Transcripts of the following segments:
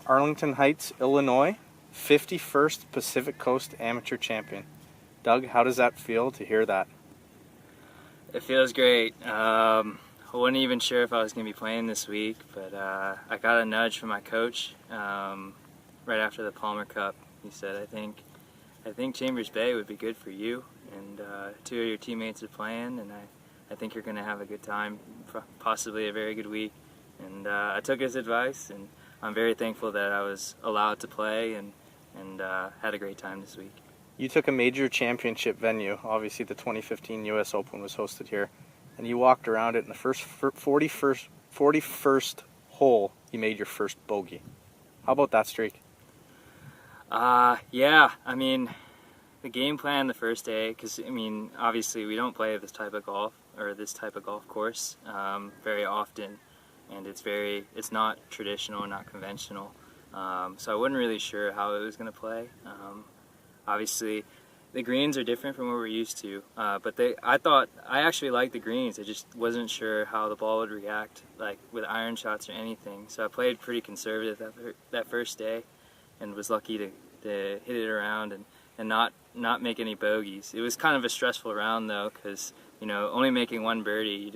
Arlington Heights, Illinois, 51st Pacific Coast Amateur Champion. Doug, how does that feel to hear that? It feels great. I wasn't even sure if I was going to be playing this week, but I got a nudge from my coach right after the Palmer Cup. He said, I think Chambers Bay would be good for you, and two of your teammates are playing, and I think you're going to have a good time, possibly a very good week. And I took his advice, and I'm very thankful that I was allowed to play and had a great time this week. You took a major championship venue. Obviously, the 2015 U.S. Open was hosted here, and you walked around it in the first 41st hole. You made your first bogey. How about that streak? Yeah, I mean, the game plan the first day, because I mean, obviously we don't play this type of golf or this type of golf course very often, and it's not traditional, not conventional. So I wasn't really sure how it was going to play. Obviously, the greens are different from what we're used to, but I actually liked the greens. I just wasn't sure how the ball would react, like with iron shots or anything. So I played pretty conservative that first day, and was lucky to hit it around and not make any bogeys. It was kind of a stressful round though, because only making one birdie,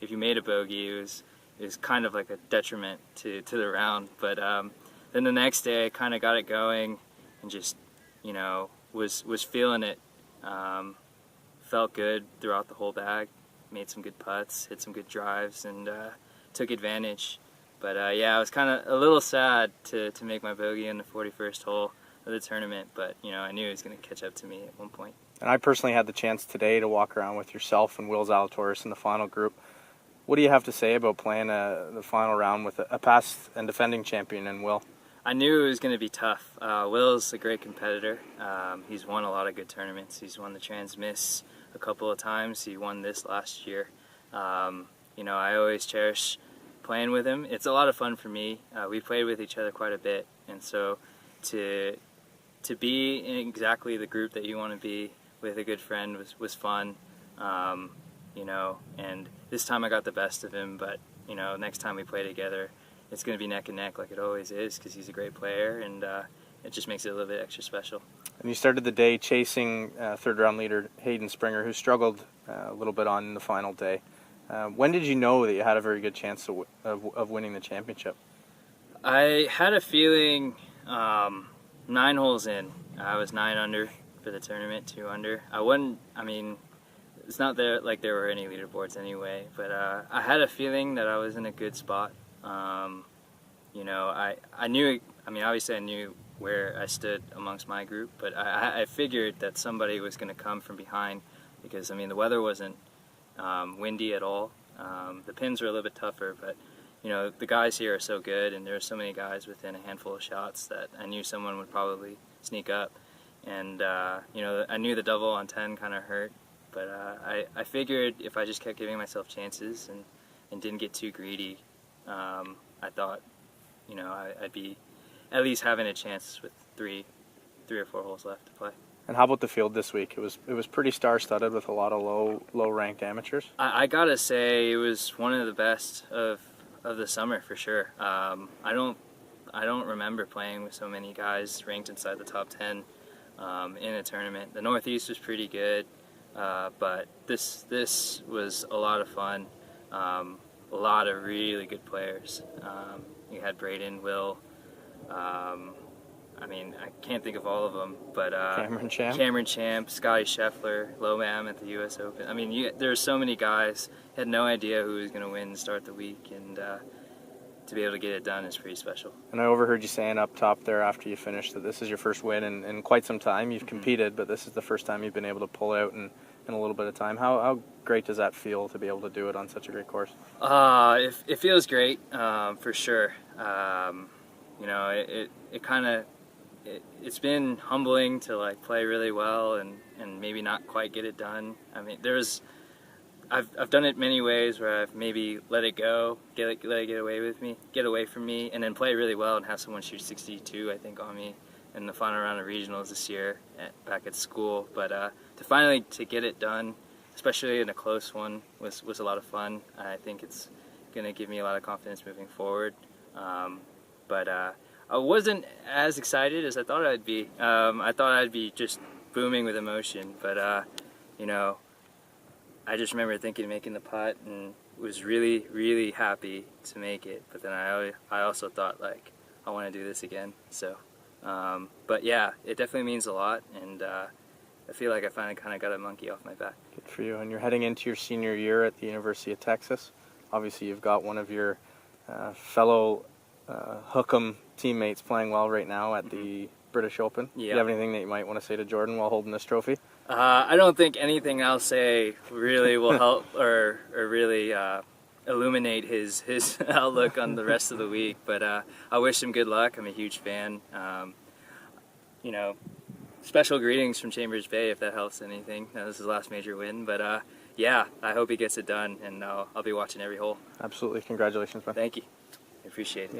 if you made a bogey, it was kind of like a detriment to the round. But then the next day, I kind of got it going and just was feeling it. Felt good throughout the whole bag. Made some good putts, hit some good drives, and took advantage. But yeah, I was kind of a little sad to make my bogey in the 41st hole of the tournament, but I knew he was going to catch up to me at one point. And I personally had the chance today to walk around with yourself and Will Zalatoris in the final group. What do you have to say about playing the final round with a past and defending champion in Will? I knew it was going to be tough. Will's a great competitor. He's won a lot of good tournaments. He's won the Trans-Miss a couple of times. He won this last year. I always cherish playing with him. It's a lot of fun for me. We played with each other quite a bit, and so to be in exactly the group that you want to be with a good friend was fun. And this time I got the best of him, but next time we play together, it's going to be neck and neck like it always is, because he's a great player, and it just makes it a little bit extra special. And you started the day chasing third-round leader Hayden Springer, who struggled a little bit on the final day. When did you know that you had a very good chance of winning the championship? I had a feeling 9 holes in. I was 9 under for the tournament, 2 under. It's not like there were any leaderboards anyway, but I had a feeling that I was in a good spot. I knew, obviously I knew where I stood amongst my group, but I figured that somebody was going to come from behind, because the weather wasn't windy at all. The pins were a little bit tougher, but the guys here are so good, and there are so many guys within a handful of shots that I knew someone would probably sneak up. And I knew the double on 10 kind of hurt, but I figured if I just kept giving myself chances and didn't get too greedy, I thought I'd be at least having a chance with three or four holes left to play. And how about the field this week? It was pretty star-studded with a lot of low-ranked amateurs. I gotta say it was one of the best of the summer for sure. I don't remember playing with so many guys ranked inside the top 10 in a tournament. The Northeast was pretty good, but this was a lot of fun. A lot of really good players. You had Braden, Will. I can't think of all of them, but Cameron Champ, Scotty Scheffler, Lowam at the U.S. Open. There were so many guys. Had no idea who was going to win and start the week, and to be able to get it done is pretty special. And I overheard you saying up top there after you finished that this is your first win in quite some time. You've competed, but this is the first time you've been able to pull out in a little bit of time. How great does that feel to be able to do it on such a great course? It feels great, for sure. It's been humbling to play really well and maybe not quite get it done. I've done it many ways where I've maybe let it go, let it get away from me, and then play really well and have someone shoot 62, I think, on me in the final round of regionals this year back at school. But to finally get it done, especially in a close one, was a lot of fun. I think it's going to give me a lot of confidence moving forward. But I wasn't as excited as I thought I'd be. I thought I'd be just booming with emotion, but you know, I just remember thinking making the putt and was really, really happy to make it. But then I also thought, like, I want to do this again. So, but yeah, it definitely means a lot, and I feel like I finally kind of got a monkey off my back. Good for you. And you're heading into your senior year at the University of Texas. Obviously, you've got one of your fellow Hookham teammates playing well right now at the British Open. Do you have anything that you might want to say to Jordan while holding this trophy? I don't think anything I'll say really will help or really illuminate his outlook on the rest of the week. But I wish him good luck. I'm a huge fan. You know, special greetings from Chambers Bay if that helps anything. That was his last major win. But yeah, I hope he gets it done, and I'll be watching every hole. Absolutely. Congratulations, man. Thank you. I appreciate it. Yeah.